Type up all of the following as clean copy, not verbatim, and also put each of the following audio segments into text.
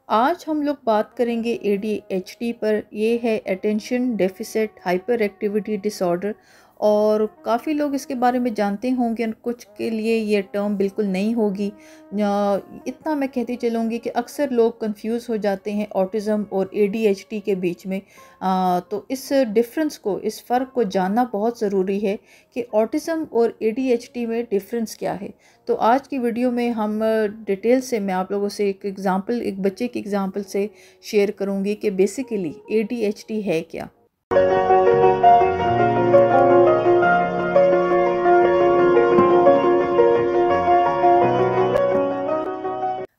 आज हम लोग बात करेंगे ADHD पर। ये है attention deficit hyperactivity disorder, और काफ़ी लोग इसके बारे में जानते होंगे और कुछ के लिए ये टर्म बिल्कुल नहीं होगी। इतना मैं कहती चलूँगी कि अक्सर लोग कंफ्यूज हो जाते हैं ऑटिज़म और ADHD के बीच में। तो इस डिफरेंस को, इस फ़र्क को जानना बहुत ज़रूरी है कि ऑटिज़म और ADHD में डिफरेंस क्या है। तो आज की वीडियो में हम डिटेल से मैं आप लोगों से एक एग्ज़ाम्पल, एक बच्चे की एग्ज़ाम्पल से शेयर करूंगी कि बेसिकली ADHD है क्या।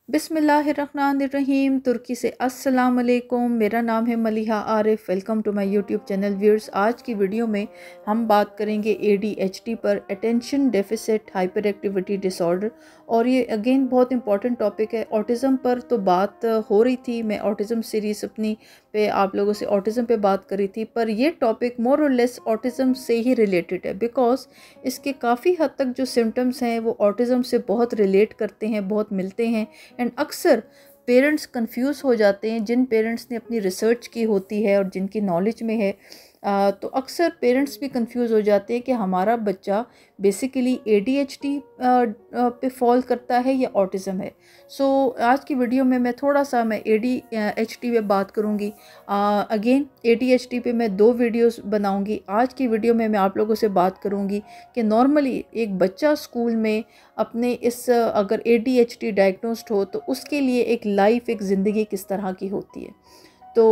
बिस्मिल्लाहिर्रहमानिर्रहीम। तुर्की से अस्सलाम वालेकुम। मेरा नाम है Maliha Arif. Welcome to my YouTube channel. Viewers, आज की वीडियो में हम बात करेंगे ADHD पर, attention deficit hyperactivity disorder. और ये अगेन बहुत इंपॉर्टेंट टॉपिक है। ऑटिज़म पर तो बात हो रही थी, मैं ऑटिज़म सीरीज़ अपनी पे आप लोगों से ऑटिज़म पे बात करी थी, पर ये टॉपिक मोर और लेस ऑटिज़म से ही रिलेटेड है, बिकॉज इसके काफ़ी हद तक जो सिम्टम्स हैं वो ऑटिज़म से बहुत रिलेट करते हैं, बहुत मिलते हैं। एंड अक्सर पेरेंट्स कंफ्यूज हो जाते हैं, जिन पेरेंट्स ने अपनी रिसर्च की होती है और जिनकी नॉलेज में है। तो अक्सर पेरेंट्स भी कंफ्यूज हो जाते हैं कि हमारा बच्चा बेसिकली ADHD पे फॉल करता है या ऑटिज़म है। सो आज की वीडियो में मैं थोड़ा सा मैं ADHD पे बात करूँगी। अगेन ADHD पे मैं 2 वीडियोस बनाऊँगी। आज की वीडियो में मैं आप लोगों से बात करूँगी कि नॉर्मली एक बच्चा स्कूल में अपने इस अगर ADHD डायग्नोस्ड हो तो उसके लिए एक लाइफ, एक ज़िंदगी किस तरह की होती है। तो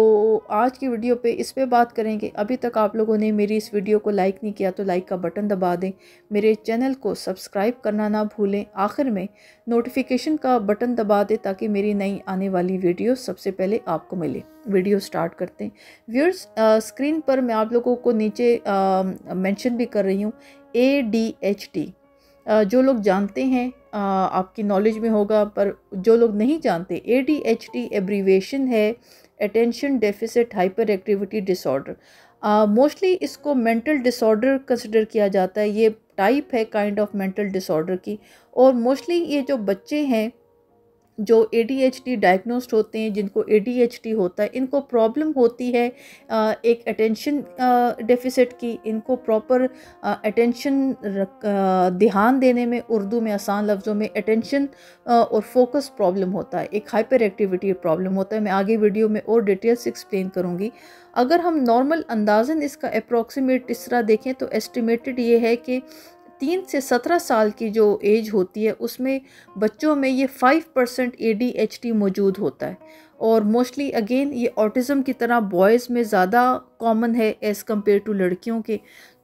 आज की वीडियो पे इस पे बात करेंगे। अभी तक आप लोगों ने मेरी इस वीडियो को लाइक नहीं किया तो लाइक का बटन दबा दें, मेरे चैनल को सब्सक्राइब करना ना भूलें, आखिर में नोटिफिकेशन का बटन दबा दें ताकि मेरी नई आने वाली वीडियो सबसे पहले आपको मिले। वीडियो स्टार्ट करते हैं। व्यूअर्स, स्क्रीन पर मैं आप लोगों को नीचे मेंशन भी कर रही हूँ ADHD। जो लोग जानते हैं आपकी नॉलेज में होगा, पर जो लोग नहीं जानते, ADHD एब्रीवेशन है attention deficit hyperactivity disorder. Mostly इसको मेंटल डिसऑर्डर कंसिडर किया जाता है। ये टाइप है काइंड ऑफ मेंटल डिसऑर्डर की। और मोस्टली ये जो बच्चे हैं जो ADHD डायग्नोस्ड होते हैं, जिनको ADHD होता है, इनको प्रॉब्लम होती है एक अटेंशन डेफिसिट की। इनको प्रॉपर अटेंशन ध्यान देने में, उर्दू में आसान लफ्ज़ों में अटेंशन और फोकस प्रॉब्लम होता है, एक हाइपर एक्टिविटी प्रॉब्लम होता है। मैं आगे वीडियो में और डिटेल से एक्सप्लेन करूँगी। अगर हम नॉर्मल अंदाज़न इसका अप्रॉक्सीमेट इस तरह देखें तो एस्टिमेटेड ये है कि 3 से 17 साल की जो एज होती है उसमें बच्चों में ये 5% ADHD मौजूद होता है। और मोस्टली अगेन ये ऑटिज़म की तरह बॉयज़ में ज़्यादा कॉमन है एज़ कम्पेयर टू लड़कियों के।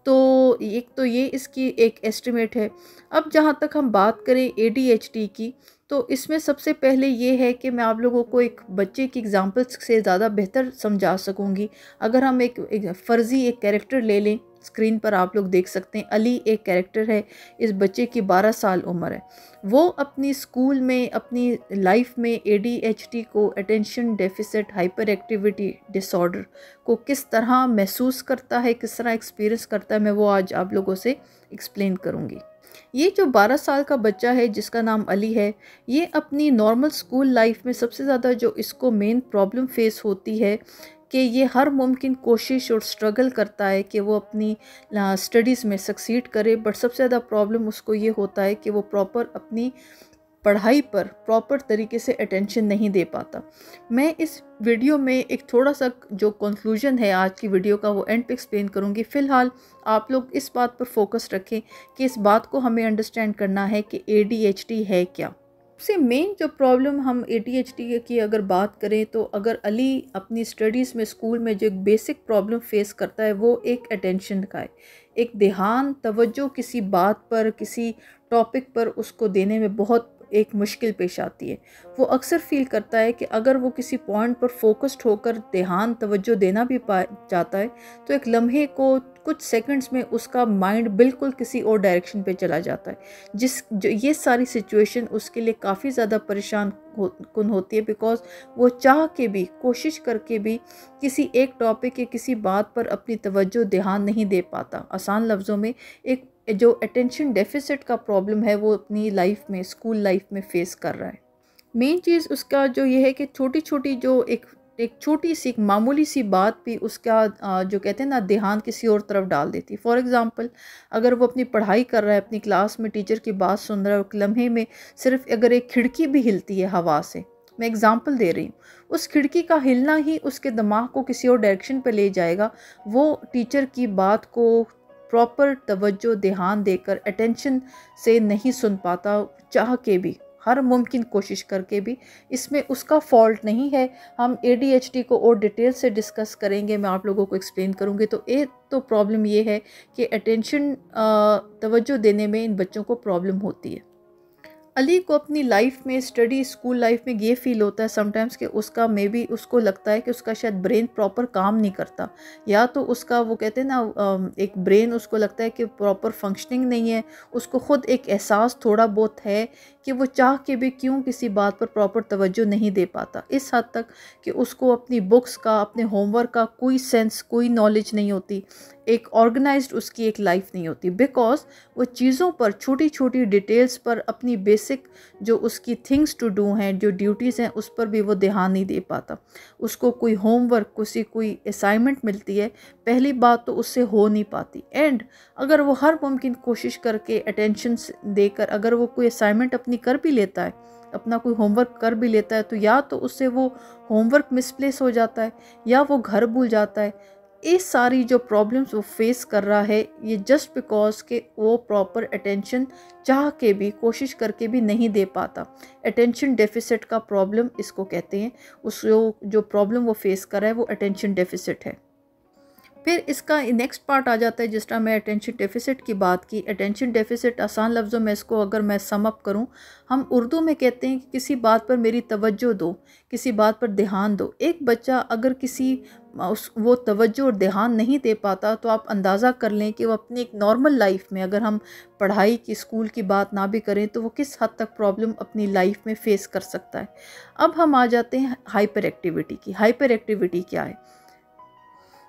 तो एक तो ये इसकी एक एस्टिमेट है। अब जहाँ तक हम बात करें ADHD की, तो इसमें सबसे पहले ये है कि मैं आप लोगों को एक बच्चे की एग्जांपल्स से ज़्यादा बेहतर समझा सकूँगी। अगर हम एक फ़र्ज़ी एक कैरेक्टर ले लें, स्क्रीन पर आप लोग देख सकते हैं, अली एक कैरेक्टर है। इस बच्चे की 12 साल उम्र है। वो अपनी स्कूल में, अपनी लाइफ में ADHD को, attention deficit hyperactivity disorder को किस तरह महसूस करता है, किस तरह एक्सपीरियंस करता है, मैं वो आज आप लोगों से एक्सप्लेन करूँगी। ये जो 12 साल का बच्चा है जिसका नाम अली है, ये अपनी नॉर्मल स्कूल लाइफ में सबसे ज़्यादा जो इसको मेन प्रॉब्लम फेस होती है कि ये हर मुमकिन कोशिश और स्ट्रगल करता है कि वो अपनी स्टडीज़ में सक्सीड करे, बट सबसे ज़्यादा प्रॉब्लम उसको ये होता है कि वो प्रॉपर अपनी पढ़ाई पर प्रॉपर तरीके से अटेंशन नहीं दे पाता। मैं इस वीडियो में एक थोड़ा सा जो कंक्लूजन है आज की वीडियो का वो एंड पे एक्सप्लेन करूँगी। फ़िलहाल आप लोग इस बात पर फोकस रखें कि इस बात को हमें अंडरस्टैंड करना है कि ADHD है क्या। सबसे मेन जो प्रॉब्लम हम ADHD की अगर बात करें तो अगर अली अपनी स्टडीज़ में, स्कूल में जो एक बेसिक प्रॉब्लम फेस करता है वो एक अटेंशन का है। एक ध्यान, तवज्जो किसी बात पर, किसी टॉपिक पर उसको देने में बहुत एक मुश्किल पेश आती है। वो अक्सर फील करता है कि अगर वो किसी पॉइंट पर फोकस्ड होकर ध्यान, तवज्जो देना भी चाहता है तो एक लम्हे को, कुछ सेकंड्स में उसका माइंड बिल्कुल किसी और डायरेक्शन पे चला जाता है। जो ये सारी सिचुएशन उसके लिए काफ़ी ज़्यादा परेशान कुन होती है, बिकॉज वो चाह के भी, कोशिश करके भी किसी एक टॉपिक या किसी बात पर अपनी तवज्जो, ध्यान नहीं दे पाता। आसान लफ्ज़ों में एक जो अटेंशन डेफिसिट का प्रॉब्लम है वो अपनी लाइफ में, स्कूल लाइफ में फेस कर रहा है। मेन चीज़ उसका जो ये है कि छोटी छोटी जो एक छोटी सी एक मामूली सी बात भी उसका जो कहते हैं ना ध्यान किसी और तरफ डाल देती है। फॉर एग्ज़ाम्पल, अगर वो अपनी पढ़ाई कर रहा है, अपनी क्लास में टीचर की बात सुन रहा है और लम्हे में सिर्फ अगर एक खिड़की भी हिलती है हवा से, मैं एग्ज़ाम्पल दे रही हूँ, उस खिड़की का हिलना ही उसके दिमाग को किसी और डायरेक्शन पे ले जाएगा। वो टीचर की बात को प्रॉपर तवज्जो ध्यान देकर अटेंशन से नहीं सुन पाता, चाह के भी, हर मुमकिन कोशिश करके भी। इसमें उसका फॉल्ट नहीं है। हम ADHD को और डिटेल से डिस्कस करेंगे, मैं आप लोगों को एक्सप्लेन करूँगी। तो एक तो प्रॉब्लम ये है कि अटेंशन तवज्जो देने में इन बच्चों को प्रॉब्लम होती है। अली को अपनी लाइफ में, स्टडी स्कूल लाइफ में ये फील होता है समटाइम्स कि उसका मे बी उसको लगता है कि उसका शायद ब्रेन प्रॉपर काम नहीं करता, या तो उसका वो कहते हैं ना एक ब्रेन उसको लगता है कि प्रॉपर फंक्शनिंग नहीं है। उसको ख़ुद एक एहसास थोड़ा बहुत है कि वो चाह के भी क्यों किसी बात पर प्रॉपर तवज्जो नहीं दे पाता, इस हद तक कि उसको अपनी बुक्स का, अपने होमवर्क का कोई सेंस, कोई नॉलेज नहीं होती, एक ऑर्गेनाइज्ड उसकी एक लाइफ नहीं होती, बिकॉज वो चीज़ों पर, छोटी छोटी डिटेल्स पर, अपनी बेसिक जो उसकी थिंग्स टू डू हैं, जो ड्यूटीज़ हैं, उस पर भी वो ध्यान नहीं दे पाता। उसको कोई होमवर्क, कोई असाइनमेंट मिलती है, पहली बात तो उससे हो नहीं पाती, एंड अगर वो हर मुमकिन कोशिश करके अटेंशन देकर अगर वो कोई असाइनमेंट अपनी कर भी लेता है, अपना कोई होमवर्क कर भी लेता है, तो या तो उससे वो होमवर्क मिसप्लेस हो जाता है या वो घर भूल जाता है। ये सारी जो प्रॉब्लम्स वो फेस कर रहा है, ये जस्ट बिकॉज के वो प्रॉपर अटेंशन चाह के भी, कोशिश करके भी नहीं दे पाता। अटेंशन डेफिसिट का प्रॉब्लम इसको कहते हैं। उस जो प्रॉब्लम वो फेस कर रहा है वो अटेंशन डेफिसिट है। फिर इसका नेक्स्ट पार्ट आ जाता है, जिस तरह मैं अटेंशन डेफिसिट की बात की। अटेंशन डेफिसिट आसान लफ्ज़ों में इसको अगर मैं सम अप करूं, हम उर्दू में कहते हैं कि किसी बात पर मेरी तवज्जो दो, किसी बात पर ध्यान दो। एक बच्चा अगर किसी वो तवज्जो और ध्यान नहीं दे पाता, तो आप अंदाज़ा कर लें कि वो अपनी एक नॉर्मल लाइफ में, अगर हम पढ़ाई की, स्कूल की बात ना भी करें, तो वो किस हद तक प्रॉब्लम अपनी लाइफ में फ़ेस कर सकता है। अब हम आ जाते हैं हाइपर एक्टिविटी की। हाइपर एक्टिविटी क्या है?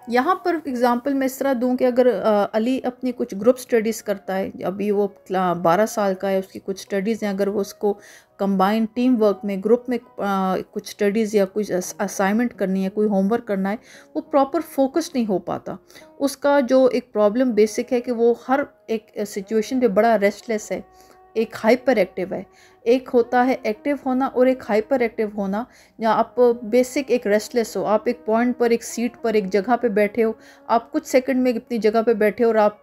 यहाँ पर एग्ज़ाम्पल मैं इस तरह दूँ कि अगर अली अपनी कुछ ग्रुप स्टडीज़ करता है, अभी वो 12 साल का है, उसकी कुछ स्टडीज़ हैं, अगर वो उसको कंबाइंड टीम वर्क में, ग्रुप में कुछ स्टडीज़ या कुछ असाइनमेंट करनी है, कोई होमवर्क करना है, वो प्रॉपर फोकस नहीं हो पाता। उसका जो एक प्रॉब्लम बेसिक है कि वो हर एक सिचुएशन पे बड़ा रेस्टलेस है, एक हाइपर एक्टिव है। एक होता है एक्टिव होना और एक हाइपर एक्टिव होना, या आप बेसिक एक रेस्टलेस हो। आप एक पॉइंट पर, एक सीट पर, एक जगह पे बैठे हो, आप कुछ सेकंड में अपनी जगह पे बैठे हो और आप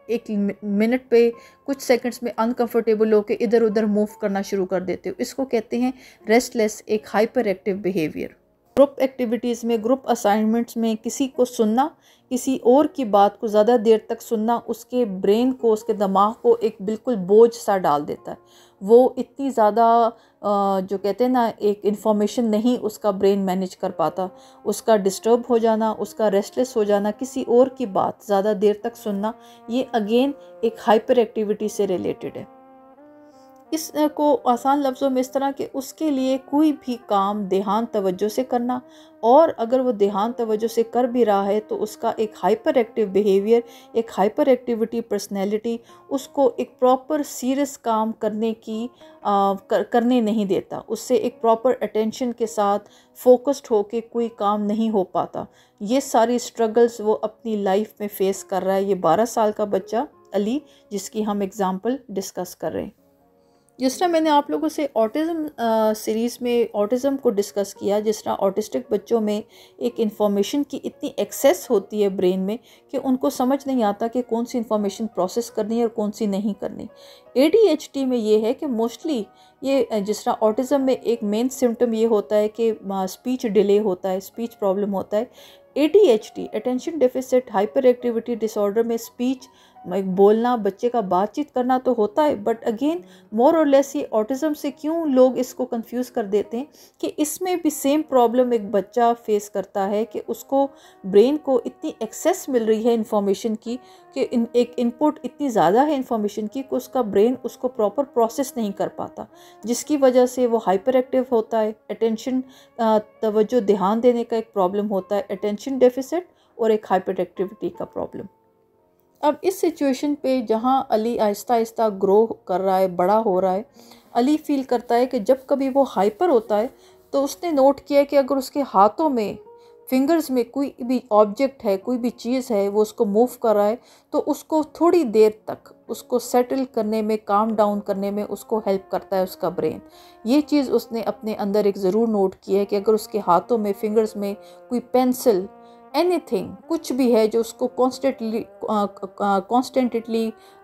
एक मिनट पे, कुछ सेकंड्स में अनकंफर्टेबल होकर इधर उधर मूव करना शुरू कर देते हो। इसको कहते हैं रेस्टलेस, एक hyper active behaviour. Group activities में, ग्रुप असाइनमेंट्स में किसी को सुनना, किसी और की बात को ज़्यादा देर तक सुनना, उसके ब्रेन को, उसके दिमाग को एक बिल्कुल बोझ सा डाल देता है। वो इतनी ज़्यादा जो कहते हैं ना, एक इन्फॉर्मेशन नहीं उसका ब्रेन मैनेज कर पाता। उसका डिस्टर्ब हो जाना, उसका रेस्टलेस हो जाना, किसी और की बात ज़्यादा देर तक सुनना, ये अगेन एक हाइपर एक्टिविटी से रिलेटेड है। इसको आसान लफ्ज़ों में इस तरह कि उसके लिए कोई भी काम ध्यान तवज्जो से करना, और अगर वो ध्यान तवज्जो से कर भी रहा है तो उसका एक हाइपर एक्टिव बिहेवियर, एक हाइपर एक्टिविटी पर्सनैलिटी उसको एक प्रॉपर सीरियस काम करने की करने नहीं देता। उससे एक प्रॉपर अटेंशन के साथ फोकस्ड होके कोई काम नहीं हो पाता। ये सारी स्ट्रगल्स वो अपनी लाइफ में फ़ेस कर रहा है। ये 12 साल का बच्चा अली, जिसकी हम एग्ज़ाम्पल डिस्कस कर रहे हैं। जिस तरह मैंने आप लोगों से ऑटिज़म सीरीज़ में ऑटिज़म को डिस्कस किया, जिस तरह ऑटिस्टिक बच्चों में एक इन्फॉर्मेशन की इतनी एक्सेस होती है ब्रेन में कि उनको समझ नहीं आता कि कौन सी इन्फॉर्मेशन प्रोसेस करनी है और कौन सी नहीं करनी। ADHD में ये है कि मोस्टली ये, जिस तरह ऑटिज़म में एक मेन सिम्टम ये होता है कि स्पीच डिले होता है, स्पीच प्रॉब्लम होता है। ADHD, attention deficit hyperactivity disorder में स्पीच, बोलना, बच्चे का बातचीत करना तो होता है, बट अगेन मोर और लेस ये ऑटिज़म से क्यों लोग इसको कंफ्यूज कर देते हैं कि इसमें भी सेम प्रॉब्लम एक बच्चा फेस करता है कि उसको ब्रेन को इतनी एक्सेस मिल रही है इन्फॉर्मेशन की कि एक इनपुट इतनी ज़्यादा है इन्फॉर्मेशन की कि उसका ब्रेन उसको प्रॉपर प्रोसेस नहीं कर पाता, जिसकी वजह से वो हाइपर एक्टिव होता है। अटेंशन तवज्जो ध्यान देने का एक प्रॉब्लम होता है, अटेंशन डेफिसिट और एक हाइपर एक्टिविटी का प्रॉब्लम। अब इस सिचुएशन पे जहाँ अली आहिस्ता आहिस्ता ग्रो कर रहा है, बड़ा हो रहा है, अली फील करता है कि जब कभी वो हाइपर होता है तो उसने नोट किया कि अगर उसके हाथों में, फिंगर्स में कोई भी ऑब्जेक्ट है, कोई भी चीज़ है, वो उसको मूव कर रहा है तो उसको थोड़ी देर तक उसको सेटल करने में, काम डाउन करने में उसको हेल्प करता है उसका ब्रेन। ये चीज़ उसने अपने अंदर एक ज़रूर नोट की है कि अगर उसके हाथों में, फिंगर्स में कोई पेंसिल, एनीथिंग, कुछ भी है जो उसको कॉन्स्टेंटली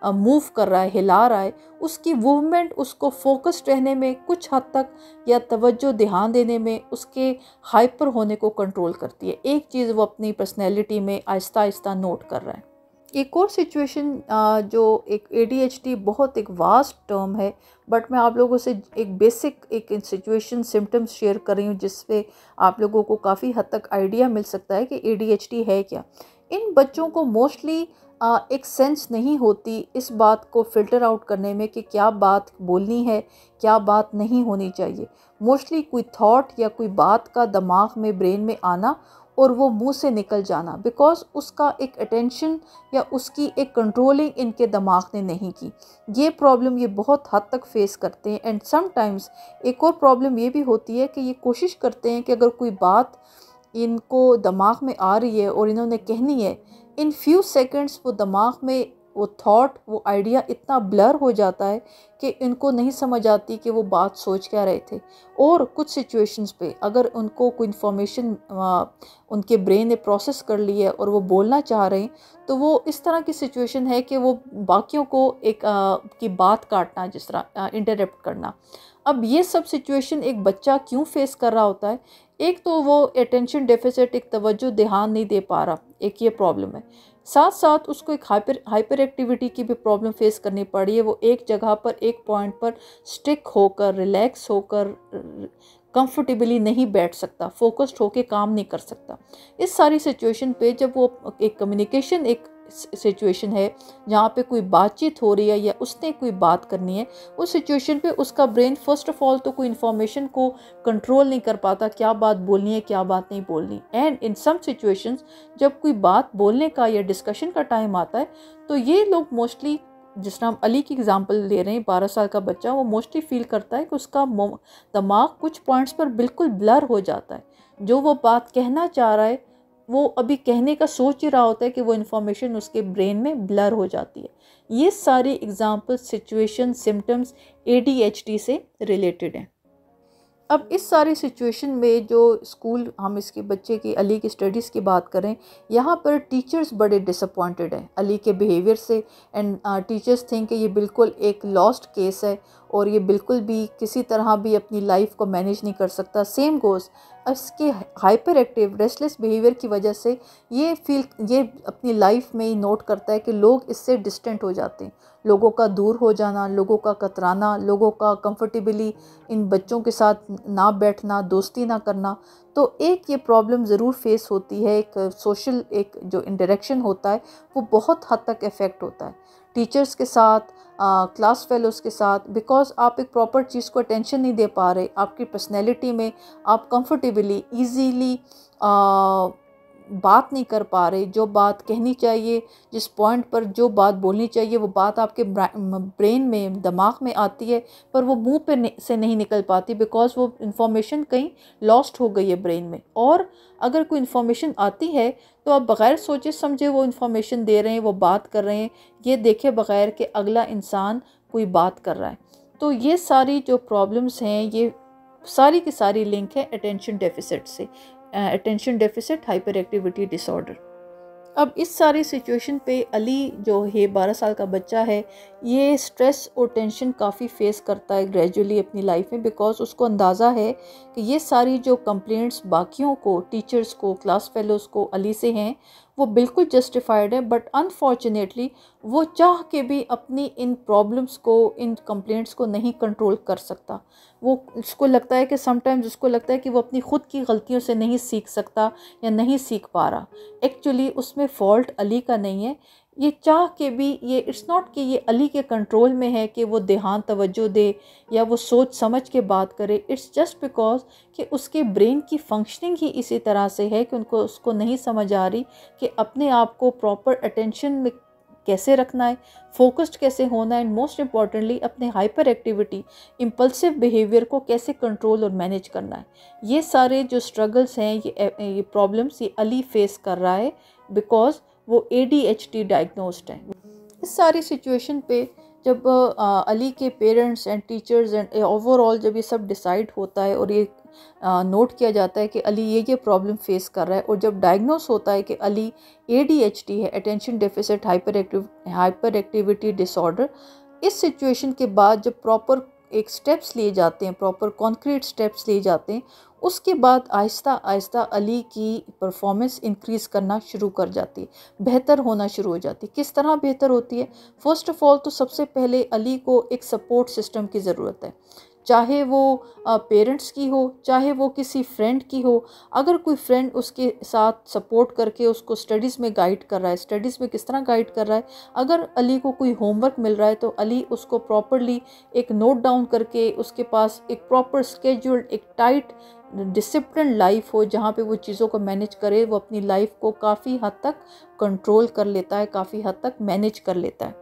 मूव कर रहा है, हिला रहा है, उसकी मूवमेंट उसको फोकस्ड रहने में कुछ हद तक या तवज्जो ध्यान देने में, उसके हाइपर होने को कंट्रोल करती है। एक चीज़ वो अपनी पर्सनैलिटी में आहिस्ता आहिस्ता नोट कर रहा है। एक और सिचुएशन जो एक ADHD बहुत एक वास्ट टर्म है, बट मैं आप लोगों से एक बेसिक एक सिचुएशन सिम्टम्स शेयर कर रही हूँ जिससे आप लोगों को काफ़ी हद तक आइडिया मिल सकता है कि ADHD है क्या। इन बच्चों को मोस्टली एक सेंस नहीं होती इस बात को फ़िल्टर आउट करने में कि क्या बात बोलनी है, क्या बात नहीं होनी चाहिए। मोस्टली कोई थॉट या कोई बात का दिमाग में, ब्रेन में आना और वो मुंह से निकल जाना, बिकॉज उसका एक अटेंशन या उसकी एक कंट्रोलिंग इनके दिमाग ने नहीं की। ये प्रॉब्लम ये बहुत हद तक फेस करते हैं। एंड समटाइम्स एक और प्रॉब्लम ये भी होती है कि ये कोशिश करते हैं कि अगर कोई बात इनको दिमाग में आ रही है और इन्होंने कहनी है, इन फ्यू सेकंड्स वो दिमाग में वो थॉट, वो आइडिया इतना ब्लर हो जाता है कि इनको नहीं समझ आती कि वो बात सोच क्या रहे थे। और कुछ सिचुएशंस पे अगर उनको कोई इन्फॉर्मेशन उनके ब्रेन ने प्रोसेस कर ली है और वो बोलना चाह रहे हैं, तो वो इस तरह की सिचुएशन है कि वो बाकियों को एक की बात काटना, जिस तरह इंटरप्ट करना। अब ये सब सिचुएशन एक बच्चा क्यों फेस कर रहा होता है? एक तो वो अटेंशन डेफिसिट, एक तवज्जो ध्यान नहीं दे पा रहा, एक ये प्रॉब्लम है। साथ साथ उसको एक हाइपर एक्टिविटी की भी प्रॉब्लम फेस करनी पड़ी है। वो एक जगह पर, एक पॉइंट पर स्टिक होकर, रिलैक्स होकर, कंफर्टेबली नहीं बैठ सकता, फोकस्ड होकर काम नहीं कर सकता। इस सारी सिचुएशन पे जब वो एक कम्युनिकेशन, एक सिचुएशन है जहाँ पे कोई बातचीत हो रही है या उसने कोई बात करनी है, उस सिचुएशन पे उसका ब्रेन फर्स्ट ऑफ ऑल तो कोई इन्फॉर्मेशन को कंट्रोल नहीं कर पाता, क्या बात बोलनी है, क्या बात नहीं बोलनी। एंड इन सम सिचुएशंस जब कोई बात बोलने का या डिस्कशन का टाइम आता है तो ये लोग मोस्टली, जिस तरह हम अली की एग्जांपल ले रहे हैं, 12 साल का बच्चा, वो मोस्टली फील करता है कि उसका दिमाग कुछ पॉइंट्स पर बिल्कुल ब्लर हो जाता है। जो वो बात कहना चाह रहा है वो अभी कहने का सोच ही रहा होता है कि वो इन्फॉर्मेशन उसके ब्रेन में ब्लर हो जाती है। ये सारी एग्जाम्पल, सिचुएशन, सिम्टम्स ADHD से रिलेटेड हैं। अब इस सारी सिचुएशन में जो स्कूल, हम इसके बच्चे की, अली की स्टडीज़ की बात करें, यहाँ पर टीचर्स बड़े डिसअपॉइंटेड हैं अली के बिहेवियर से। एंड टीचर्स थिंक कि ये बिल्कुल एक लॉस्ट केस है और ये बिल्कुल भी किसी तरह भी अपनी लाइफ को मैनेज नहीं कर सकता। सेम गोज़ इसके हाइपर एक्टिव रेस्टलेस बिहेवियर की वजह से ये अपनी लाइफ में ही नोट करता है कि लोग इससे डिस्टेंट हो जाते हैं। लोगों का दूर हो जाना, लोगों का कतराना, लोगों का कंफर्टेबली इन बच्चों के साथ ना बैठना, दोस्ती ना करना। तो एक ये प्रॉब्लम ज़रूर फेस होती है। एक सोशल एक जो इंटरेक्शन होता है वो बहुत हद तक इफ़ेक्ट होता है टीचर्स के साथ, क्लास फेलोज़ के साथ, बिकॉज आप एक प्रॉपर चीज़ को अटेंशन नहीं दे पा रहे। आपकी पर्सनैलिटी में आप कंफर्टेबली, ईजीली बात नहीं कर पा रहे। जो बात कहनी चाहिए, जिस पॉइंट पर जो बात बोलनी चाहिए, वो बात आपके ब्रेन में, दिमाग में आती है पर वो मुंह पे से नहीं निकल पाती, बिकॉज वो इन्फॉर्मेशन कहीं लॉस्ट हो गई है ब्रेन में। और अगर कोई इन्फॉर्मेशन आती है तो आप बग़ैर सोचे समझे वो इन्फॉर्मेशन दे रहे हैं, वो बात कर रहे हैं, ये देखे बग़ैर कि अगला इंसान कोई बात कर रहा है। तो ये सारी जो प्रॉब्लम्स हैं, ये सारी की सारी लिंक है अटेंशन डेफिसिट से, attention deficit hyperactivity disorder. अब इस सारी सिचुएशन पे अली जो है 12 साल का बच्चा है, ये स्ट्रेस और टेंशन काफ़ी फेस करता है ग्रेजुअली अपनी लाइफ में, बिकॉज उसको अंदाज़ा है कि ये सारी जो कंप्लेंट्स बाकियों को, टीचर्स को, क्लास फेलोज़ को अली से हैं, वो बिल्कुल जस्टिफाइड है। बट अनफॉर्चुनेटली वो चाह के भी अपनी इन प्रॉब्लम्स को, इन कंप्लेंट्स को नहीं कंट्रोल कर सकता। वो उसको लगता है कि समटाइम्स उसको लगता है कि वो अपनी ख़ुद की गलतियों से नहीं सीख सकता या नहीं सीख पा रहा। एक्चुअली उसमें फ़ॉल्ट अली का नहीं है। ये चाह के भी, ये इट्स नॉट कि ये अली के कंट्रोल में है कि वो ध्यान तवज्जो दे या वो सोच समझ के बात करे। इट्स जस्ट बिकॉज कि उसके ब्रेन की फंक्शनिंग ही इसी तरह से है कि उसको नहीं समझ आ रही कि अपने आप को प्रॉपर अटेंशन में कैसे रखना है, फोकस्ड कैसे होना है, एंड मोस्ट इम्पॉर्टेंटली अपने हाइपर एक्टिविटी, इम्पल्सिव बिहेवियर को कैसे कंट्रोल और मैनेज करना है। ये सारे जो स्ट्रगल्स हैं, ये प्रॉब्लम्स ये अली फेस कर रहा है बिकॉज वो ADHD डायग्नोस्ड है। इस सारी सिचुएशन पे जब अली के parents and teachers and overall जब ये सब डिसाइड होता है और ये नोट किया जाता है कि अली ये प्रॉब्लम फेस कर रहा है, और जब डायग्नोस होता है कि अली ADHD है, attention deficit hyperactivity disorder, इस सिचुएशन के बाद जब प्रॉपर एक स्टेप्स लिए जाते हैं, प्रॉपर कॉन्क्रीट स्टेप्स लिए जाते हैं, उसके बाद आहिस्ता आहिस्ता अली की परफॉर्मेंस इंक्रीज़ करना शुरू कर जाती है, बेहतर होना शुरू हो जाती है। किस तरह बेहतर होती है? फर्स्ट ऑफ ऑल तो सबसे पहले अली को एक सपोर्ट सिस्टम की ज़रूरत है, चाहे वो पेरेंट्स की हो, चाहे वो किसी फ्रेंड की हो। अगर कोई फ्रेंड उसके साथ सपोर्ट करके उसको स्टडीज़ में गाइड कर रहा है, स्टडीज़ में किस तरह गाइड कर रहा है, अगर अली को कोई होमवर्क मिल रहा है तो अली उसको प्रॉपरली एक नोट डाउन करके उसके पास एक प्रॉपर स्केड्यूल्ड, एक टाइट डिसिप्लिन लाइफ हो जहाँ पे वो चीज़ों को मैनेज करे, वो अपनी लाइफ को काफ़ी हद तक कंट्रोल कर लेता है, काफ़ी हद तक मैनेज कर लेता है।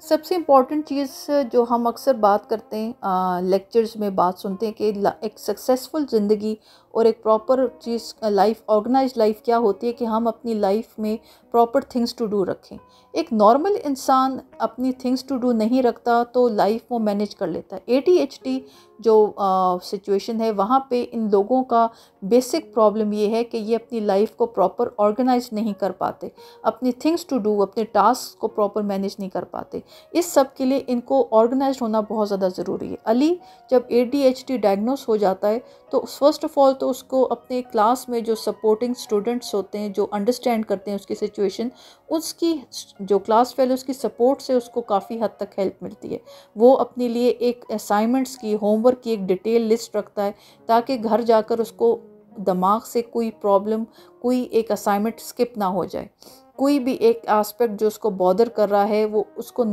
सबसे इम्पॉर्टेंट चीज़ जो हम अक्सर बात करते हैं, लेक्चर्स में बात सुनते हैं कि एक सक्सेसफुल ज़िंदगी और एक प्रॉपर चीज़ लाइफ, ऑर्गेनाइज्ड लाइफ क्या होती है कि हम अपनी लाइफ में प्रॉपर थिंग्स टू डू रखें। एक नॉर्मल इंसान अपनी थिंग्स टू डू नहीं रखता तो लाइफ वो मैनेज कर लेता है। ADHD जो सिचुएशन है वहाँ पे इन लोगों का बेसिक प्रॉब्लम ये है कि ये अपनी लाइफ को प्रॉपर ऑर्गेनाइज नहीं कर पाते, अपनी थिंग्स टू डू, अपने टास्क को प्रॉपर मैनेज नहीं कर पाते। इस सब के लिए इनको ऑर्गेनाइज होना बहुत ज़्यादा ज़रूरी है। अली जब ADHD डायग्नोस हो जाता है तो फर्स्ट ऑफ ऑल तो उसको अपने क्लास में जो सपोर्टिंग स्टूडेंट्स होते हैं, जो अंडरस्टैंड करते हैं उसकी सिचुएशन, उसकी जो क्लास फेलोज़ की सपोर्ट से उसको काफ़ी हद तक हेल्प मिलती है। वो अपने लिए एक असाइनमेंट्स की, होमवर्क की एक डिटेल लिस्ट रखता है ताकि घर जाकर उसको दिमाग से कोई प्रॉब्लम, कोई एक असाइनमेंट स्किप ना हो जाए। कोई भी एक एस्पेक्ट जो उसको बॉदर कर रहा है वो उसको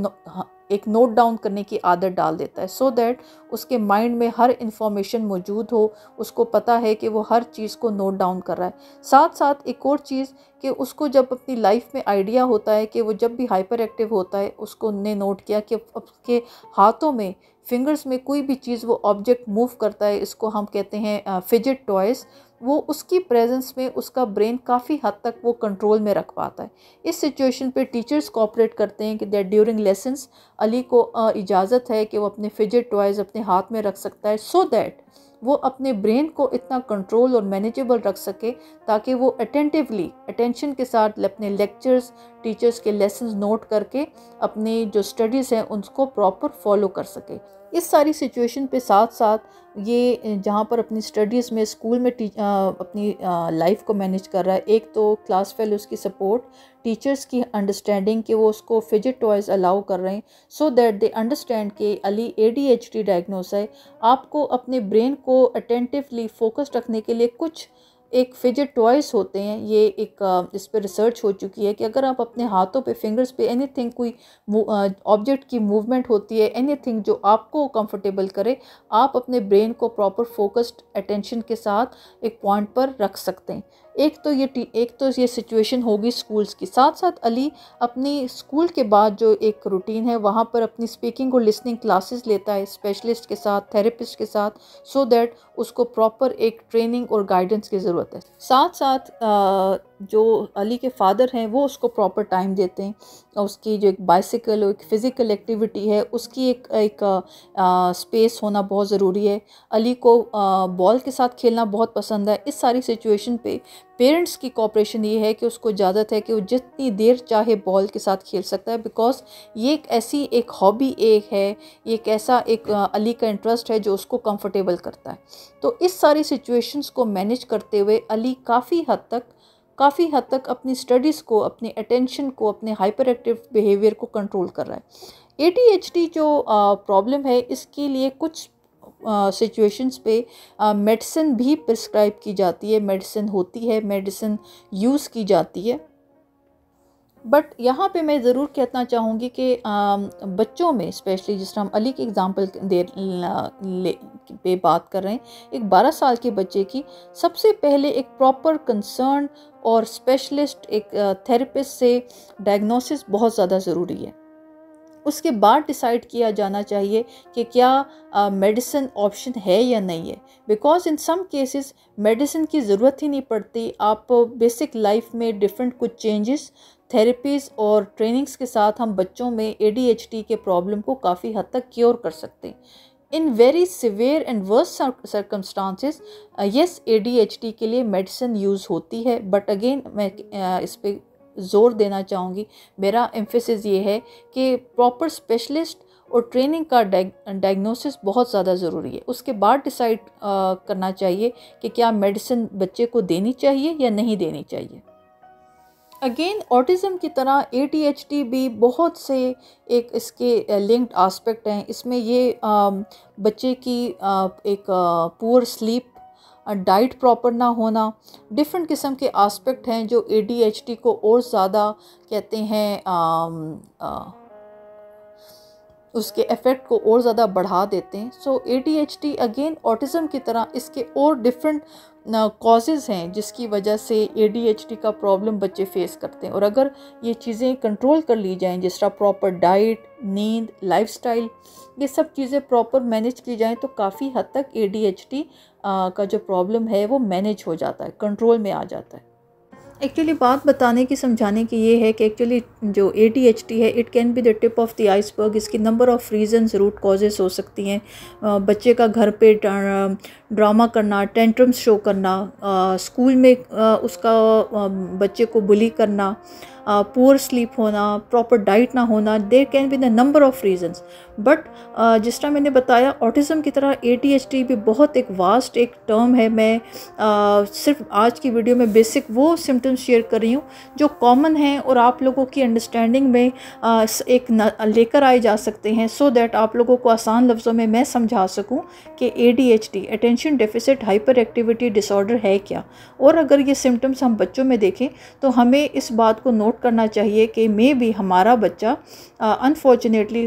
एक नोट डाउन करने की आदत डाल देता है, सो दैट उसके माइंड में हर इंफॉर्मेशन मौजूद हो, उसको पता है कि वो हर चीज़ को नोट डाउन कर रहा है। साथ साथ एक और चीज़ कि उसको जब अपनी लाइफ में आइडिया होता है कि वो जब भी हाइपर एक्टिव होता है, उसको ने नोट किया कि उसके हाथों में, फिंगर्स में कोई भी चीज़, वो ऑब्जेक्ट मूव करता है, इसको हम कहते हैं फिजिट टॉयज़, वो उसकी प्रेजेंस में उसका ब्रेन काफ़ी हद तक वो कंट्रोल में रख पाता है। इस सिचुएशन पे टीचर्स कोऑपरेट करते हैं कि दैट ड्यूरिंग लेसन्स अली को इजाज़त है कि वो अपने फिजिट टॉयज़ अपने हाथ में रख सकता है, सो दैट वो अपने ब्रेन को इतना कंट्रोल और मैनेजेबल रख सके ताकि वो अटेंटिवली, अटेंशन के साथ अपने लेक्चर्स, टीचर्स के लेसन्स नोट करके अपनी जो स्टडीज़ हैं उनको प्रॉपर फॉलो कर सके। इस सारी सिचुएशन पे साथ साथ ये जहाँ पर अपनी स्टडीज़ में, स्कूल में अपनी लाइफ को मैनेज कर रहा है, एक तो क्लास फेलोज़ की सपोर्ट, टीचर्स की अंडरस्टैंडिंग कि वो उसको फिजिट टॉयज़ अलाउ कर रहे हैं, सो दैट दे अंडरस्टैंड कि अली ADHD डायग्नोस है। आपको अपने ब्रेन को अटेंटिवली फोकस्ड रखने के लिए कुछ एक फिजिट टॉयज़ होते हैं, ये एक इस पर रिसर्च हो चुकी है कि अगर आप अपने हाथों पे, फिंगर्स पे एनीथिंग, कोई ऑब्जेक्ट की मूवमेंट होती है, एनीथिंग जो आपको कंफर्टेबल करे, आप अपने ब्रेन को प्रॉपर फोकस्ड अटेंशन के साथ एक पॉइंट पर रख सकते हैं। एक तो ये सिचुएशन होगी स्कूल्स की। साथ साथ अली अपनी स्कूल के बाद जो एक रूटीन है वहाँ पर अपनी स्पीकिंग और लिसनिंग क्लासेस लेता है स्पेशलिस्ट के साथ, थेरेपिस्ट के साथ, सो दैट उसको प्रॉपर एक ट्रेनिंग और गाइडेंस की ज़रूरत है। साथ साथ जो अली के फादर हैं वो उसको प्रॉपर टाइम देते हैं, उसकी जो एक बाइसिकल और एक फ़िज़िकल एक्टिविटी है उसकी एक स्पेस होना बहुत ज़रूरी है। अली को बॉल के साथ खेलना बहुत पसंद है। इस सारी सिचुएशन पे पेरेंट्स की कोऑपरेशन ये है कि उसको इजाज़त है कि वो जितनी देर चाहे बॉल के साथ खेल सकता है, बिकॉज ये एक ऐसी एक हॉबी एक है, ये एक ऐसा एक अली का इंटरेस्ट है जो उसको कंफर्टेबल करता है। तो इस सारी सिचुएशंस को मैनेज करते हुए अली काफ़ी हद तक अपनी स्टडीज़ को, अपनी अटेंशन को, अपने हाइपर एक्टिव बिहेवियर को कंट्रोल कर रहा है। ADHD जो प्रॉब्लम है इसके लिए कुछ सिचुएशंस पे मेडिसिन भी प्रिस्क्राइब की जाती है, मेडिसिन होती है, मेडिसिन यूज़ की जाती है। बट यहाँ पे मैं ज़रूर कहना चाहूँगी कि बच्चों में स्पेशली जिस तरह हम अली की एग्ज़ाम्पल पे बात कर रहे हैं, एक 12 साल के बच्चे की सबसे पहले एक प्रॉपर कंसर्न और स्पेशलिस्ट एक थेरेपिस्ट से डायग्नोसिस बहुत ज़्यादा ज़रूरी है। उसके बाद डिसाइड किया जाना चाहिए कि क्या मेडिसिन ऑप्शन है या नहीं है, because in some cases medicine की ज़रूरत ही नहीं पड़ती। आप बेसिक लाइफ में डिफरेंट कुछ चेंजेस, थेरेपीज़ और ट्रेनिंग्स के साथ हम बच्चों में ADHD के प्रॉब्लम को काफ़ी हद तक क्योर कर सकते हैं। In very severe and worse circumstances yes ADHD के लिए मेडिसिन यूज़ होती है, बट अगेन मैं इस पर ज़ोर देना चाहूँगी, मेरा एम्फेसिस ये है कि प्रॉपर स्पेशलिस्ट और ट्रेनिंग का डायग्नोसिस बहुत ज़्यादा ज़रूरी है। उसके बाद डिसाइड करना चाहिए कि क्या मेडिसिन बच्चे को देनी चाहिए या नहीं देनी चाहिए। अगेन ऑटिज़म की तरह ADHD भी बहुत से एक इसके लिंक्ड आस्पेक्ट हैं। इसमें ये बच्चे की एक पुअर स्लीप, डाइट प्रॉपर ना होना, डिफरेंट किस्म के आस्पेक्ट हैं जो ADHD को और ज़्यादा कहते हैं उसके इफ़ेक्ट को और ज़्यादा बढ़ा देते हैं। सो ADHD अगेन ऑटिज़म की तरह इसके और डिफरेंट कॉजेज़ हैं जिसकी वजह से ADHD का प्रॉब्लम बच्चे फेस करते हैं। और अगर ये चीज़ें कंट्रोल कर ली जाएं, जिस तरह प्रॉपर डाइट, नींद, लाइफस्टाइल, ये सब चीज़ें प्रॉपर मैनेज की जाएं, तो काफ़ी हद तक ADHD का जो प्रॉब्लम है वो मैनेज हो जाता है, कंट्रोल में आ जाता है। एक्चुअली बात बताने की, समझाने की ये है कि एक्चुअली जो ADHD है it can be the tip of the iceberg. इसकी number of reasons, root causes हो सकती हैं। बच्चे का घर पे ड्रामा करना, टेंट्रम्स शो करना, स्कूल में उसका बच्चे को बुली करना, पुअर स्लीप होना, प्रॉपर डाइट ना होना, there can be the number of reasons. But जिस तरह मैंने बताया, ऑटिज़म की तरह ADHD भी बहुत एक वास्ट एक टर्म है। मैं सिर्फ आज की वीडियो में बेसिक वो सिम्टम्स शेयर कर रही हूँ जो कॉमन हैं और आप लोगों की अंडरस्टैंडिंग में एक लेकर आए जा सकते हैं, सो दैट आप लोगों को आसान लफ्ज़ों में मैं समझा सकूँ कि ADHD attention deficit hyperactivity disorder है क्या। और अगर ये सिम्टम्स हम बच्चों में देखें तो हमें इस बात को नोट करना चाहिए कि मे भी हमारा बच्चा अनफॉर्चुनेटली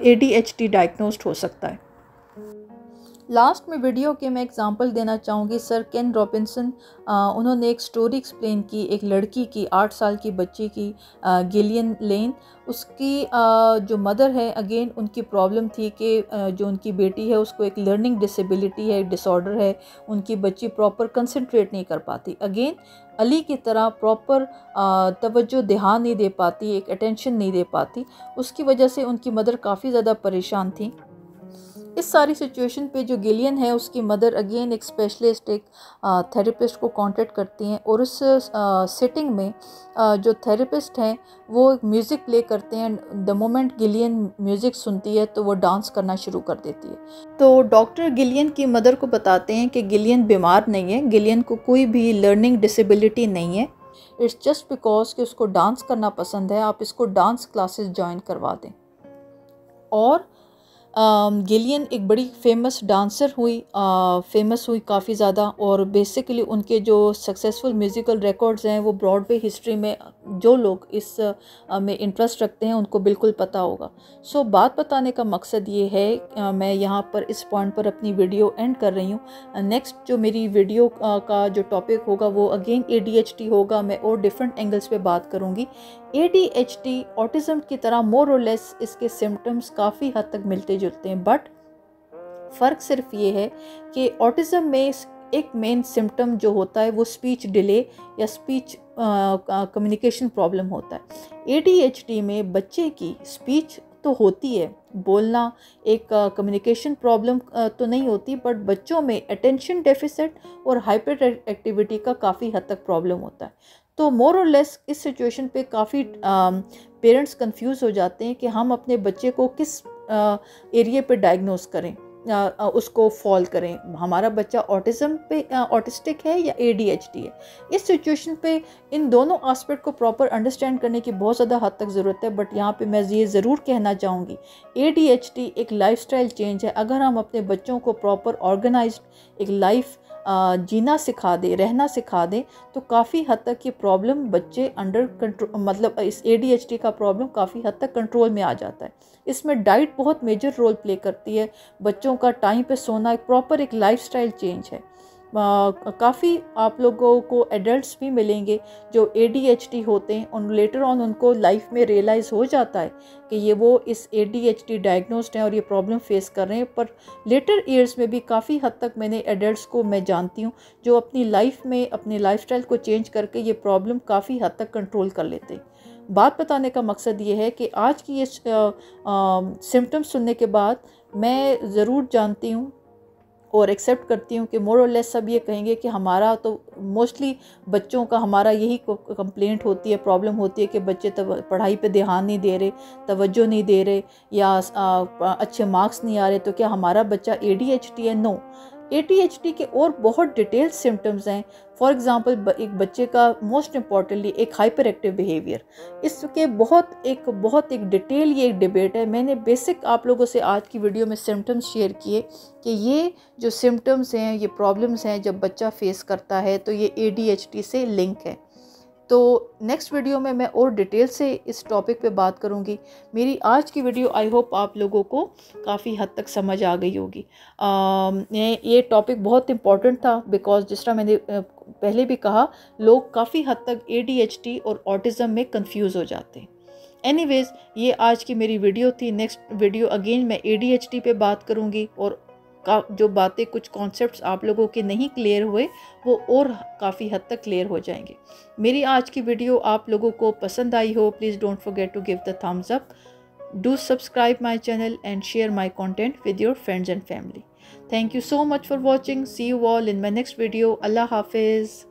ADHD डायग्नोस्ड हो सकता है। लास्ट में वीडियो के मैं एग्जांपल देना चाहूँगी सर केन रॉबिन्सन। उन्होंने एक स्टोरी एक्सप्लेन की एक लड़की की, 8 साल की बच्ची की, गिलियन लेन। उसकी जो मदर है, अगेन उनकी प्रॉब्लम थी कि जो उनकी बेटी है उसको एक लर्निंग डिसेबिलिटी है, डिसऑर्डर है, उनकी बच्ची प्रॉपर कंसंट्रेट नहीं कर पाती। अगेन अली की तरह प्रॉपर तवज्जो, ध्यान नहीं दे पाती, एक अटेंशन नहीं दे पाती। उसकी वजह से उनकी मदर काफ़ी ज़्यादा परेशान थी। इस सारी सिचुएशन पे जो गिलियन है उसकी मदर अगेन एक स्पेशलिस्ट, एक थेरेपिस्ट को कांटेक्ट करती हैं और उस सेटिंग में जो थेरेपिस्ट हैं वो म्यूज़िक प्ले करते हैं। द मोमेंट गिलियन म्यूज़िक सुनती है तो वो डांस करना शुरू कर देती है। तो डॉक्टर गिलियन की मदर को बताते हैं कि गिलियन बीमार नहीं है, गिलियन को कोई भी लर्निंग डिसेबिलिटी नहीं है, इट्स जस्ट बिकॉज कि उसको डांस करना पसंद है, आप इसको डांस क्लासेस ज्वाइन करवा दें। और गिलियन एक बड़ी फेमस डांसर हुई, फेमस हुई काफ़ी ज़्यादा। और बेसिकली उनके जो सक्सेसफुल म्यूज़िकल रिकॉर्ड्स हैं वो ब्रॉडवे हिस्ट्री में जो लोग इस में इंटरेस्ट रखते हैं उनको बिल्कुल पता होगा। सो बात बताने का मकसद ये है, मैं यहाँ पर इस पॉइंट पर अपनी वीडियो एंड कर रही हूँ। नेक्स्ट जो मेरी वीडियो का जो टॉपिक होगा वो अगेन ADHD होगा। मैं और डिफरेंट एंगल्स पे बात करूँगी। ADHD ऑटिज़म की तरह मोर और लेस इसके सिम्टम्स काफ़ी हद तक मिलते जुलते हैं, बट फ़र्क सिर्फ ये है कि ऑटिज़म में एक मेन सिम्टम जो होता है वो स्पीच डिले या स्पीच कम्युनिकेशन प्रॉब्लम होता है। ADHD में बच्चे की स्पीच तो होती है, बोलना, एक कम्युनिकेशन प्रॉब्लम तो नहीं होती, बट बच्चों में अटेंशन डेफिसिट और हाइपर एक्टिविटी का काफ़ी हद तक प्रॉब्लम होता है। तो मोर और लेस इस सिचुएशन पे काफ़ी पेरेंट्स कंफ्यूज हो जाते हैं कि हम अपने बच्चे को किस एरिया पे डायग्नोस करें, उसको फॉल करें, हमारा बच्चा ऑटिज़म पे ऑटिस्टिक है या ADHD है। इस सिचुएशन पे इन दोनों एस्पेक्ट को प्रॉपर अंडरस्टैंड करने की बहुत ज़्यादा हद तक ज़रूरत है। बट यहाँ पे मैं ये ज़रूर कहना चाहूँगी, ADHD एक लाइफस्टाइल चेंज है। अगर हम अपने बच्चों को प्रॉपर ऑर्गेनाइज्ड एक लाइफ जीना सिखा दें, रहना सिखा दें, तो काफ़ी हद तक ये प्रॉब्लम बच्चे अंडर कंट्रोल, मतलब इस ADHD का प्रॉब्लम काफ़ी हद तक कंट्रोल में आ जाता है। इसमें डाइट बहुत मेजर रोल प्ले करती है। बच्चों का टाइम पे सोना एक प्रॉपर एक लाइफस्टाइल चेंज है। काफ़ी आप लोगों को एडल्ट्स भी मिलेंगे जो ADHD होते हैं, उन लेटर ऑन उनको लाइफ में रियलाइज़ हो जाता है कि ये वो इस ADHD डायग्नोस्ड हैं और ये प्रॉब्लम फेस कर रहे हैं। पर लेटर ईयर्स में भी काफ़ी हद तक मैंने एडल्ट्स को मैं जानती हूँ जो अपनी लाइफ में अपनी लाइफस्टाइल को चेंज करके ये प्रॉब्लम काफ़ी हद तक कंट्रोल कर लेते हैं। बात बताने का मकसद ये है कि आज की ये सिम्टम्स सुनने के बाद मैं ज़रूर जानती हूँ और एक्सेप्ट करती हूँ कि मोर और लेस सब ये कहेंगे कि हमारा तो मोस्टली बच्चों का हमारा यही कंप्लेंट होती है, प्रॉब्लम होती है कि बच्चे पढ़ाई पे ध्यान नहीं दे रहे, तवज्जो नहीं दे रहे, या अच्छे मार्क्स नहीं आ रहे, तो क्या हमारा बच्चा ADHD है? नो, ADHD के और बहुत डिटेल्ड सिम्टम्स हैं। फॉर एग्ज़ाम्पल एक बच्चे का मोस्ट इम्पॉर्टेंटली एक हाइपर एक्टिव बिहेवियर, इसके बहुत एक डिटेल ये एक डिबेट है। मैंने बेसिक आप लोगों से आज की वीडियो में सिम्टम्स शेयर किए कि ये जो सिम्टम्स हैं, ये प्रॉब्लम्स हैं जब बच्चा फेस करता है तो ये ADHD से लिंक है। तो नेक्स्ट वीडियो में मैं और डिटेल से इस टॉपिक पे बात करूँगी। मेरी आज की वीडियो आई होप आप लोगों को काफ़ी हद तक समझ आ गई होगी। ये टॉपिक बहुत इम्पॉर्टेंट था बिकॉज जिस तरह मैंने पहले भी कहा, लोग काफ़ी हद तक ADHD और ऑटिज़म में कंफ्यूज हो जाते हैं। एनीवेज़, ये आज की मेरी वीडियो थी। नेक्स्ट वीडियो अगेन मैं ADHD पे बात करूँगी और जो बातें, कुछ कॉन्सेप्ट्स आप लोगों के नहीं क्लियर हुए वो और काफ़ी हद तक क्लियर हो जाएंगे। मेरी आज की वीडियो आप लोगों को पसंद आई हो, please don't forget to give the thumbs up, do subscribe my channel and share my content with your friends and family. Thank you so much for watching. See you all in my next video. अल्लाह हाफिज़।